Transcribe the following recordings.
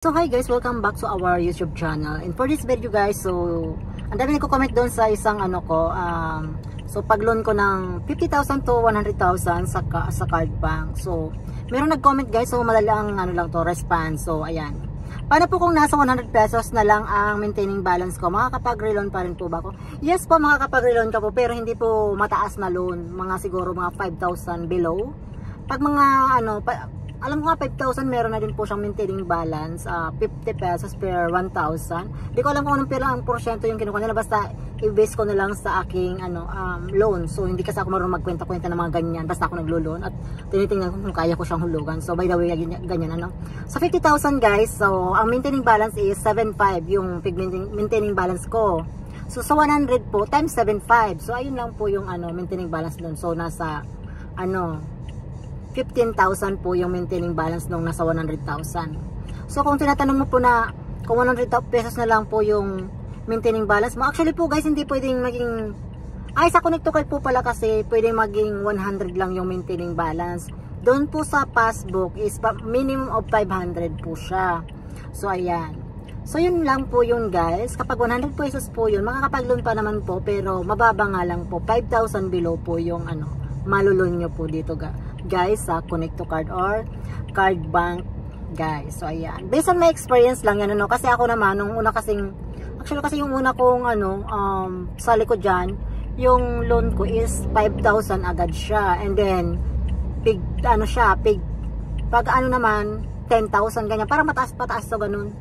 So hi guys, welcome back to our YouTube channel. And for this video guys, so ang dami nagko-comment doon sa isang ano ko, so pag-loan ko ng 50,000 to 100,000 sa card bank. So meron nag-comment guys, so madali ang ano lang to, response. So ayan. Paano po kung nasa 100 pesos na lang ang maintaining balance ko? Makakapag-reloan pa rin po ba ako? Yes po, makakapag-reloan ka po, pero hindi po mataas na loan. Mga siguro mga 5,000 below. Pag mga ano, alam ko nga 5,000 meron na din po siyang maintaining balance, 50 pesos per 1,000. Hindi ko alam kung anong pera ang porsyento yung kinukuha nila, basta i-base ko na lang sa aking loan. So hindi kasi ako marunong magkwenta-kwenta ng mga ganyan, basta ako naglo-loan at tinitingnan ko kung kaya ko siyang hulugan. So by the way, ganyan ano. Sa 50,000 guys, so ang maintaining balance is 7.5 yung maintaining balance ko. So sa 100 po times 7.5. So ayun lang po yung maintaining balance doon. So nasa 15,000 po yung maintaining balance nung nasa 100,000. So kung tinatanong mo po na kung 100 pesos na lang po yung maintaining balance mo, actually po guys, hindi pwedeng maging sa Connect to Card po pala kasi pwedeng maging 100 lang yung maintaining balance. Doon po sa passbook is minimum of 500 po siya. So ayan. So yun lang po yun guys. Kapag 100 pesos po yun, makakapag-loan pa naman po, pero mababa nga lang po, 5,000 below po yung malulun nyo po dito guys sa Connect to Card or card bank guys. So ayan, based on my experience lang yan kasi ako naman nung una kasing actually yung una kong sa likod dyan, yung loan ko is 5,000 agad siya, and then pag naman 10,000 ganyan, parang mataas so ganun,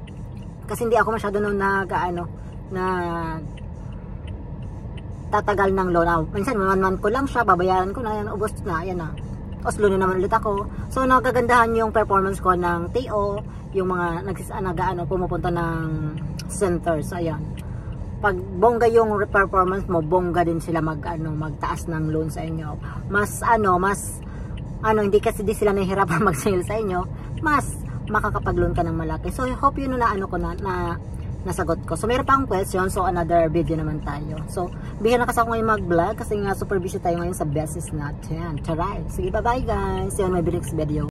kasi hindi ako masyado nung tatagal ng loan. Minsan 1 month ko lang siya, babayaran ko na yan, ubos na, yan na. Tapos loan na naman ulit ako. So nagagandahan yung performance ko ng TO, yung mga pumupunta ng center. So ayan. Pag bongga yung performance mo, bongga din sila magtaas ng loan sa inyo. Mas hindi kasi di sila nahihirapan mag-sale sa inyo, mas makakapag-loan ka ng malaki. So I hope yun na nasagot ko. So meron pa akong question, so another video naman tayo. So bihira na kasi ako ngayon mag-vlog kasi nga super busy tayo ngayon sa business natin. Taray! Sige, bye bye guys! See you on my next video.